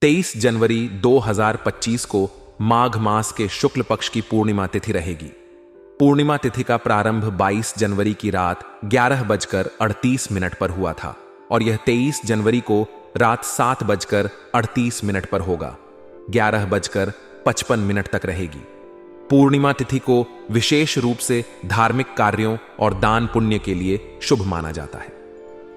23 जनवरी 2025 को माघ मास के शुक्ल पक्ष की पूर्णिमा तिथि रहेगी। पूर्णिमा तिथि का प्रारंभ 22 जनवरी की रात 11:38 पर हुआ था और यह 23 जनवरी को रात 7:38 पर होगा। 11:55 तक रहेगी। पूर्णिमा तिथि को विशेष रूप से धार्मिक कार्यों और दान पुण्य के लिए शुभ माना जाता है।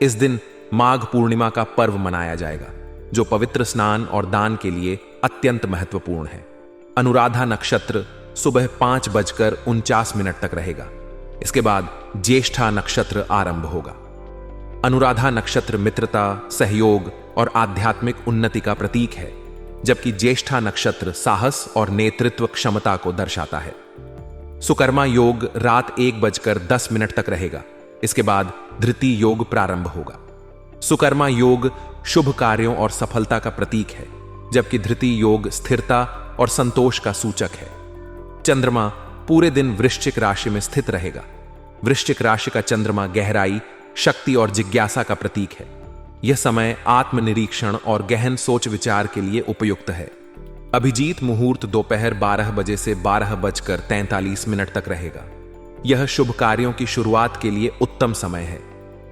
इस दिन माघ पूर्णिमा का पर्व मनाया जाएगा, जो पवित्र स्नान और दान के लिए अत्यंत महत्वपूर्ण है। अनुराधा नक्षत्र सुबह 5:49 तक रहेगा। इसके बाद ज्येष्ठा नक्षत्र आरंभ होगा। अनुराधा नक्षत्र मित्रता, सहयोग और आध्यात्मिक उन्नति का प्रतीक है, जबकि ज्येष्ठा नक्षत्र साहस और नेतृत्व क्षमता को दर्शाता है। सुकर्मा योग रात 1:10 तक रहेगा। इसके बाद धृति योग प्रारंभ होगा। सुकर्मा योग शुभ कार्यों और सफलता का प्रतीक है, जबकि धृति योग स्थिरता और संतोष का सूचक है। चंद्रमा पूरे दिन वृश्चिक राशि में स्थित रहेगा। वृश्चिक राशि का चंद्रमा गहराई, शक्ति और जिज्ञासा का प्रतीक है। यह समय आत्मनिरीक्षण और गहन सोच विचार के लिए उपयुक्त है। अभिजीत मुहूर्त दोपहर 12 बजे से 12:43 तक रहेगा। यह शुभ कार्यों की शुरुआत के लिए उत्तम समय है।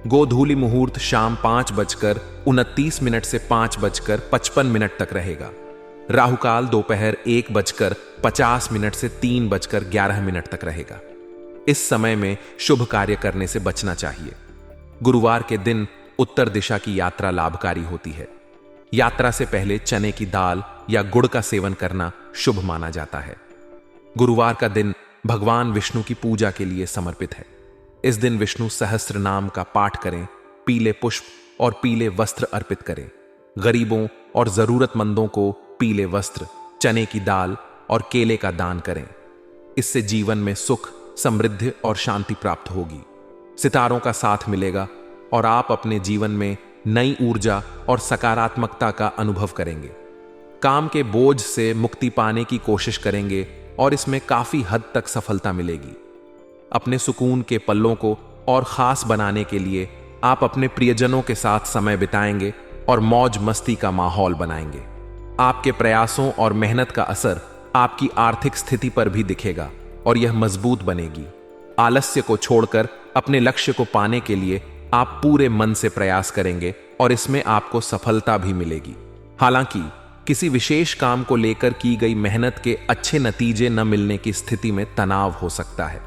गोधूली मुहूर्त शाम 5:29 से 5:55 तक रहेगा। राहुकाल दोपहर 1:50 से 3:11 तक रहेगा। इस समय में शुभ कार्य करने से बचना चाहिए। गुरुवार के दिन उत्तर दिशा की यात्रा लाभकारी होती है। यात्रा से पहले चने की दाल या गुड़ का सेवन करना शुभ माना जाता है। गुरुवार का दिन भगवान विष्णु की पूजा के लिए समर्पित है। इस दिन विष्णु सहस्त्र नाम का पाठ करें, पीले पुष्प और पीले वस्त्र अर्पित करें। गरीबों और जरूरतमंदों को पीले वस्त्र, चने की दाल और केले का दान करें। इससे जीवन में सुख, समृद्धि और शांति प्राप्त होगी। सितारों का साथ मिलेगा और आप अपने जीवन में नई ऊर्जा और सकारात्मकता का अनुभव करेंगे। काम के बोझ से मुक्ति पाने की कोशिश करेंगे और इसमें काफी हद तक सफलता मिलेगी। अपने सुकून के पलों को और खास बनाने के लिए आप अपने प्रियजनों के साथ समय बिताएंगे और मौज मस्ती का माहौल बनाएंगे। आपके प्रयासों और मेहनत का असर आपकी आर्थिक स्थिति पर भी दिखेगा और यह मजबूत बनेगी। आलस्य को छोड़कर अपने लक्ष्य को पाने के लिए आप पूरे मन से प्रयास करेंगे और इसमें आपको सफलता भी मिलेगी। हालांकि किसी विशेष काम को लेकर की गई मेहनत के अच्छे नतीजे न मिलने की स्थिति में तनाव हो सकता है,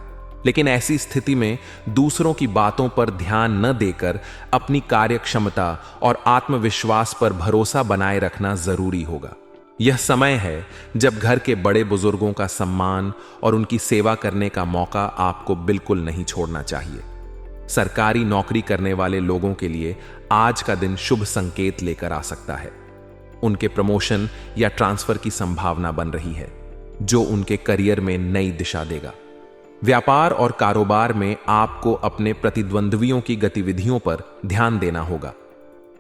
लेकिन ऐसी स्थिति में दूसरों की बातों पर ध्यान न देकर अपनी कार्य क्षमता और आत्मविश्वास पर भरोसा बनाए रखना जरूरी होगा। यह समय है जब घर के बड़े बुजुर्गों का सम्मान और उनकी सेवा करने का मौका आपको बिल्कुल नहीं छोड़ना चाहिए। सरकारी नौकरी करने वाले लोगों के लिए आज का दिन शुभ संकेत लेकर आ सकता है। उनके प्रमोशन या ट्रांसफर की संभावना बन रही है, जो उनके करियर में नई दिशा देगा। व्यापार और कारोबार में आपको अपने प्रतिद्वंद्वियों की गतिविधियों पर ध्यान देना होगा।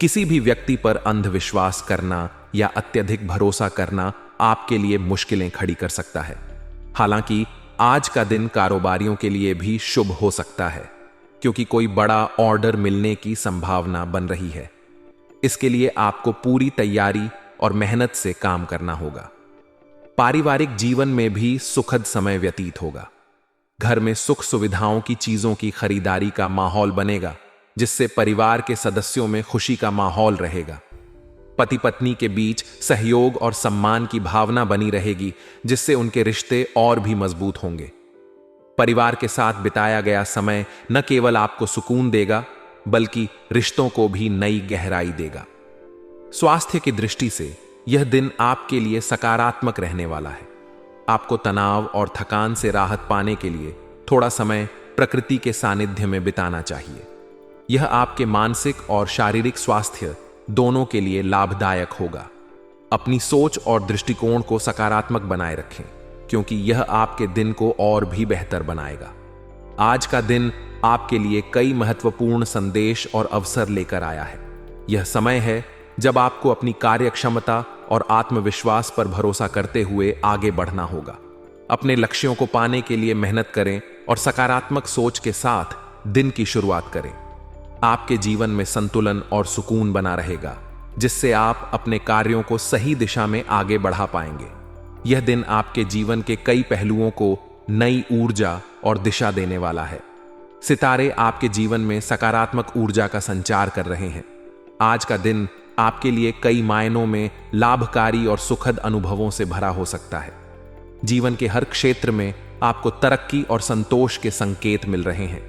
किसी भी व्यक्ति पर अंधविश्वास करना या अत्यधिक भरोसा करना आपके लिए मुश्किलें खड़ी कर सकता है। हालांकि आज का दिन कारोबारियों के लिए भी शुभ हो सकता है, क्योंकि कोई बड़ा ऑर्डर मिलने की संभावना बन रही है। इसके लिए आपको पूरी तैयारी और मेहनत से काम करना होगा। पारिवारिक जीवन में भी सुखद समय व्यतीत होगा। घर में सुख सुविधाओं की चीजों की खरीदारी का माहौल बनेगा, जिससे परिवार के सदस्यों में खुशी का माहौल रहेगा। पति पत्नी के बीच सहयोग और सम्मान की भावना बनी रहेगी, जिससे उनके रिश्ते और भी मजबूत होंगे। परिवार के साथ बिताया गया समय न केवल आपको सुकून देगा, बल्कि रिश्तों को भी नई गहराई देगा। स्वास्थ्य की दृष्टि से यह दिन आपके लिए सकारात्मक रहने वाला है। आपको तनाव और थकान से राहत पाने के लिए थोड़ा समय प्रकृति के सानिध्य में बिताना चाहिए। यह आपके मानसिक और शारीरिक स्वास्थ्य दोनों के लिए लाभदायक होगा। अपनी सोच और दृष्टिकोण को सकारात्मक बनाए रखें, क्योंकि यह आपके दिन को और भी बेहतर बनाएगा। आज का दिन आपके लिए कई महत्वपूर्ण संदेश और अवसर लेकर आया है। यह समय है जब आपको अपनी कार्य क्षमता और आत्मविश्वास पर भरोसा करते हुए आगे बढ़ना होगा। अपने लक्ष्यों को पाने के लिए मेहनत करें और सकारात्मक सोच के साथ दिन की शुरुआत करें। आपके जीवन में संतुलन और सुकून बना रहेगा, जिससे आप अपने कार्यों को सही दिशा में आगे बढ़ा पाएंगे। यह दिन आपके जीवन के कई पहलुओं को नई ऊर्जा और दिशा देने वाला है। सितारे आपके जीवन में सकारात्मक ऊर्जा का संचार कर रहे हैं। आज का दिन आपके लिए कई मायनों में लाभकारी और सुखद अनुभवों से भरा हो सकता है। जीवन के हर क्षेत्र में आपको तरक्की और संतोष के संकेत मिल रहे हैं।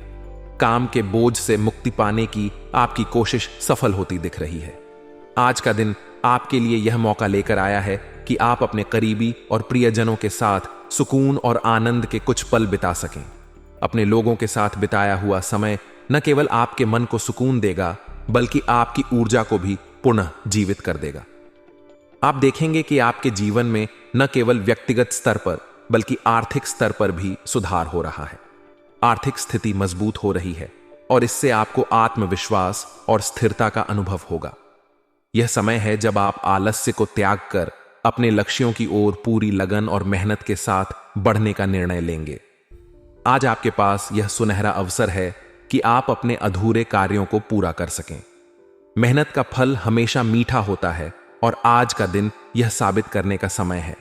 काम के बोझ से मुक्ति पाने की आपकी कोशिश सफल होती दिख रही है। आज का दिन आपके लिए यह मौका लेकर आया है कि आप अपने करीबी और प्रियजनों के साथ सुकून और आनंद के कुछ पल बिता सकें। अपने लोगों के साथ बिताया हुआ समय न केवल आपके मन को सुकून देगा, बल्कि आपकी ऊर्जा को भी पुनः जीवित कर देगा। आप देखेंगे कि आपके जीवन में न केवल व्यक्तिगत स्तर पर बल्कि आर्थिक स्तर पर भी सुधार हो रहा है। आर्थिक स्थिति मजबूत हो रही है और इससे आपको आत्मविश्वास और स्थिरता का अनुभव होगा। यह समय है जब आप आलस्य को त्याग कर अपने लक्ष्यों की ओर पूरी लगन और मेहनत के साथ बढ़ने का निर्णय लेंगे। आज आपके पास यह सुनहरा अवसर है कि आप अपने अधूरे कार्यों को पूरा कर सकें। मेहनत का फल हमेशा मीठा होता है और आज का दिन यह साबित करने का समय है।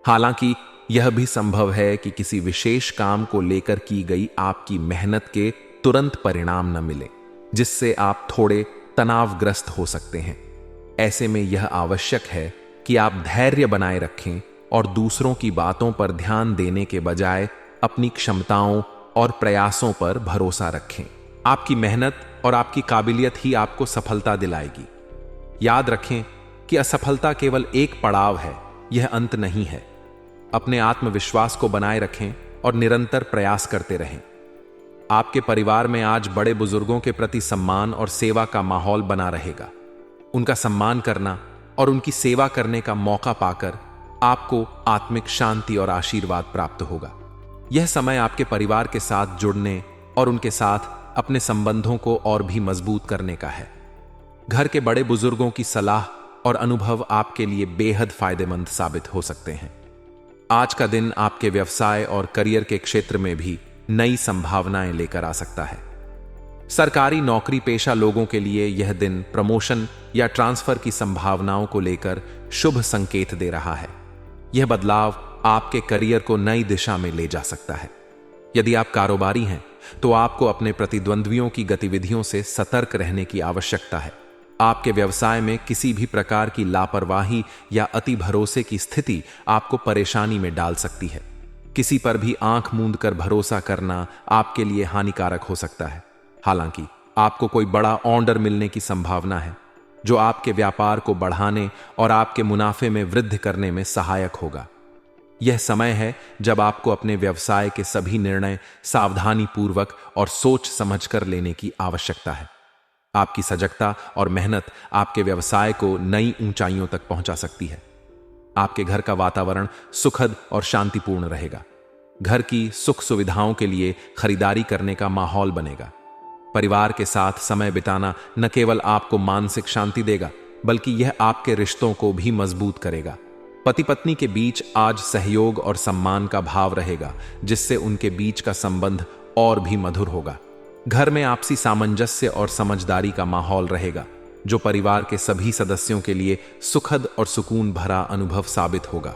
हालांकि यह भी संभव है कि किसी विशेष काम को लेकर की गई आपकी मेहनत के तुरंत परिणाम न मिले, जिससे आप थोड़े तनावग्रस्त हो सकते हैं। ऐसे में यह आवश्यक है कि आप धैर्य बनाए रखें और दूसरों की बातों पर ध्यान देने के बजाय अपनी क्षमताओं और प्रयासों पर भरोसा रखें। आपकी मेहनत और आपकी काबिलियत ही आपको सफलता दिलाएगी। याद रखें कि असफलता केवल एक पड़ाव है, यह अंत नहीं है। अपने आत्मविश्वास को बनाए रखें और निरंतर प्रयास करते रहें। आपके परिवार में आज बड़े बुजुर्गों के प्रति सम्मान और सेवा का माहौल बना रहेगा। उनका सम्मान करना और उनकी सेवा करने का मौका पाकर आपको आत्मिक शांति और आशीर्वाद प्राप्त होगा। यह समय आपके परिवार के साथ जुड़ने और उनके साथ अपने संबंधों को और भी मजबूत करने का है। घर के बड़े बुजुर्गों की सलाह और अनुभव आपके लिए बेहद फायदेमंद साबित हो सकते हैं। आज का दिन आपके व्यवसाय और करियर के क्षेत्र में भी नई संभावनाएं लेकर आ सकता है। सरकारी नौकरी पेशा लोगों के लिए यह दिन प्रमोशन या ट्रांसफर की संभावनाओं को लेकर शुभ संकेत दे रहा है। यह बदलाव आपके करियर को नई दिशा में ले जा सकता है। यदि आप कारोबारी हैं तो आपको अपने प्रतिद्वंद्वियों की गतिविधियों से सतर्क रहने की आवश्यकता है। आपके व्यवसाय में किसी भी प्रकार की लापरवाही या अति भरोसे की स्थिति आपको परेशानी में डाल सकती है। किसी पर भी आंख मूंद कर भरोसा करना आपके लिए हानिकारक हो सकता है। हालांकि आपको कोई बड़ा ऑर्डर मिलने की संभावना है, जो आपके व्यापार को बढ़ाने और आपके मुनाफे में वृद्धि करने में सहायक होगा। यह समय है जब आपको अपने व्यवसाय के सभी निर्णय सावधानी पूर्वक और सोच समझकर लेने की आवश्यकता है। आपकी सजगता और मेहनत आपके व्यवसाय को नई ऊंचाइयों तक पहुंचा सकती है। आपके घर का वातावरण सुखद और शांतिपूर्ण रहेगा। घर की सुख सुविधाओं के लिए खरीदारी करने का माहौल बनेगा। परिवार के साथ समय बिताना न केवल आपको मानसिक शांति देगा, बल्कि यह आपके रिश्तों को भी मजबूत करेगा। पति पत्नी के बीच आज सहयोग और सम्मान का भाव रहेगा, जिससे उनके बीच का संबंध और भी मधुर होगा। घर में आपसी सामंजस्य और समझदारी का माहौल रहेगा, जो परिवार के सभी सदस्यों के लिए सुखद और सुकून भरा अनुभव साबित होगा।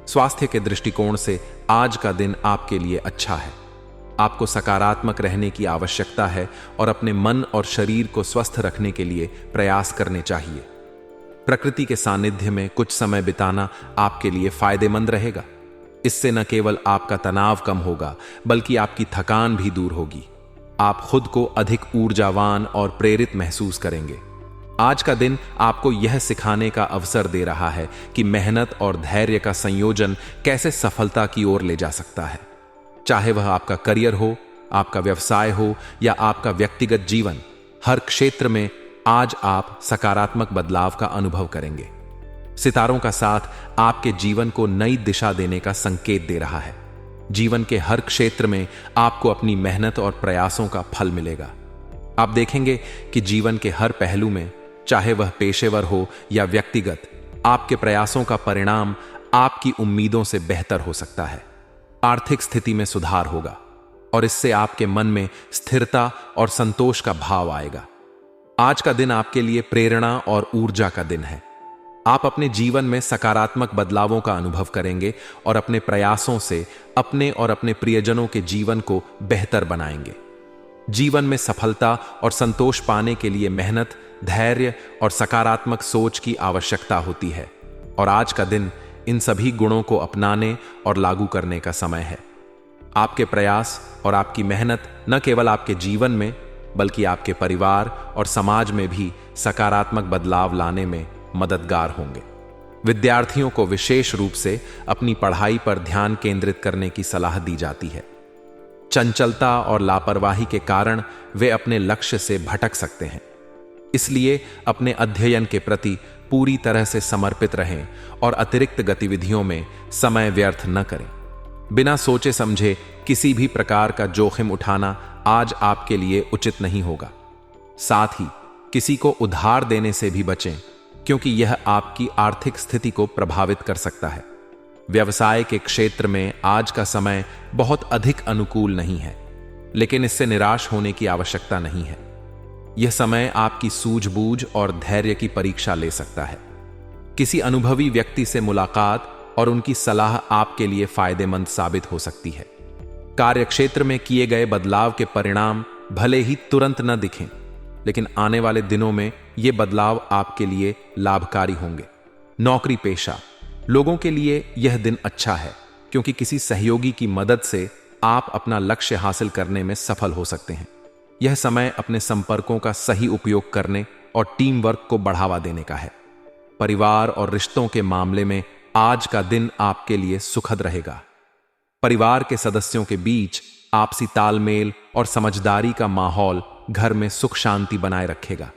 स्वास्थ्य के दृष्टिकोण से आज का दिन आपके लिए अच्छा है। आपको सकारात्मक रहने की आवश्यकता है और अपने मन और शरीर को स्वस्थ रखने के लिए प्रयास करने चाहिए। प्रकृति के सानिध्य में कुछ समय बिताना आपके लिए फायदेमंद रहेगा। इससे न केवल आपका तनाव कम होगा, बल्कि आपकी थकान भी दूर होगी। आप खुद को अधिक ऊर्जावान और प्रेरित महसूस करेंगे। आज का दिन आपको यह सिखाने का अवसर दे रहा है कि मेहनत और धैर्य का संयोजन कैसे सफलता की ओर ले जा सकता है। चाहे वह आपका करियर हो, आपका व्यवसाय हो या आपका व्यक्तिगत जीवन, हर क्षेत्र में आज आप सकारात्मक बदलाव का अनुभव करेंगे। सितारों का साथ आपके जीवन को नई दिशा देने का संकेत दे रहा है। जीवन के हर क्षेत्र में आपको अपनी मेहनत और प्रयासों का फल मिलेगा। आप देखेंगे कि जीवन के हर पहलू में, चाहे वह पेशेवर हो या व्यक्तिगत, आपके प्रयासों का परिणाम आपकी उम्मीदों से बेहतर हो सकता है। आर्थिक स्थिति में सुधार होगा और इससे आपके मन में स्थिरता और संतोष का भाव आएगा। आज का दिन आपके लिए प्रेरणा और ऊर्जा का दिन है। आप अपने जीवन में सकारात्मक बदलावों का अनुभव करेंगे और अपने प्रयासों से अपने और अपने प्रियजनों के जीवन को बेहतर बनाएंगे। जीवन में सफलता और संतोष पाने के लिए मेहनत, धैर्य और सकारात्मक सोच की आवश्यकता होती है, और आज का दिन इन सभी गुणों को अपनाने और लागू करने का समय है। आपके प्रयास और आपकी मेहनत न केवल आपके जीवन में बल्कि आपके परिवार और समाज में भी सकारात्मक बदलाव लाने में मददगार होंगे। विद्यार्थियों को विशेष रूप से अपनी पढ़ाई पर ध्यान केंद्रित करने की सलाह दी जाती है। चंचलता और लापरवाही के कारण वे अपने लक्ष्य से भटक सकते हैं, इसलिए अपने अध्ययन के प्रति पूरी तरह से समर्पित रहें और अतिरिक्त गतिविधियों में समय व्यर्थ न करें। बिना सोचे समझे किसी भी प्रकार का जोखिम उठाना आज आपके लिए उचित नहीं होगा। साथ ही किसी को उधार देने से भी बचें, क्योंकि यह आपकी आर्थिक स्थिति को प्रभावित कर सकता है। व्यवसाय के क्षेत्र में आज का समय बहुत अधिक अनुकूल नहीं है, लेकिन इससे निराश होने की आवश्यकता नहीं है। यह समय आपकी सूझबूझ और धैर्य की परीक्षा ले सकता है। किसी अनुभवी व्यक्ति से मुलाकात और उनकी सलाह आपके लिए फायदेमंद साबित हो सकती है। कार्यक्षेत्र में किए गए बदलाव के परिणाम भले ही तुरंत न दिखें, लेकिन आने वाले दिनों में ये बदलाव आपके लिए लाभकारी होंगे। नौकरी पेशा लोगों के लिए यह दिन अच्छा है, क्योंकि किसी सहयोगी की मदद से आप अपना लक्ष्य हासिल करने में सफल हो सकते हैं। यह समय अपने संपर्कों का सही उपयोग करने और टीम वर्क को बढ़ावा देने का है। परिवार और रिश्तों के मामले में आज का दिन आपके लिए सुखद रहेगा। परिवार के सदस्यों के बीच आपसी तालमेल और समझदारी का माहौल घर में सुख शांति बनाए रखेगा।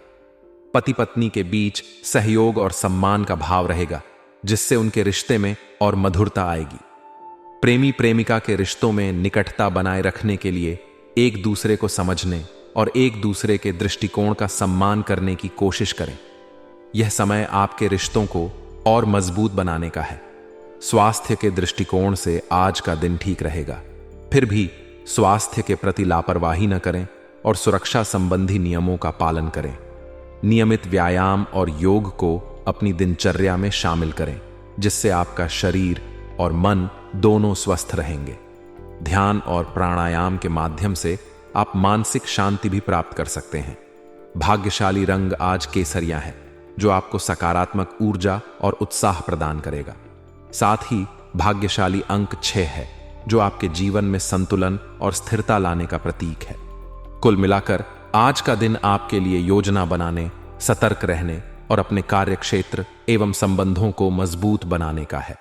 पति पत्नी के बीच सहयोग और सम्मान का भाव रहेगा, जिससे उनके रिश्ते में और मधुरता आएगी। प्रेमी प्रेमिका के रिश्तों में निकटता बनाए रखने के लिए एक दूसरे को समझने और एक दूसरे के दृष्टिकोण का सम्मान करने की कोशिश करें। यह समय आपके रिश्तों को और मजबूत बनाने का है। स्वास्थ्य के दृष्टिकोण से आज का दिन ठीक रहेगा। फिर भी स्वास्थ्य के प्रति लापरवाही न करें और सुरक्षा संबंधी नियमों का पालन करें। नियमित व्यायाम और योग को अपनी दिनचर्या में शामिल करें, जिससे आपका शरीर और मन दोनों स्वस्थ रहेंगे। ध्यान और प्राणायाम के माध्यम से आप मानसिक शांति भी प्राप्त कर सकते हैं। भाग्यशाली रंग आज केसरिया है, जो आपको सकारात्मक ऊर्जा और उत्साह प्रदान करेगा। साथ ही भाग्यशाली अंक 6 है, जो आपके जीवन में संतुलन और स्थिरता लाने का प्रतीक है। कुल मिलाकर आज का दिन आपके लिए योजना बनाने, सतर्क रहने और अपने कार्य क्षेत्र एवं संबंधों को मजबूत बनाने का है।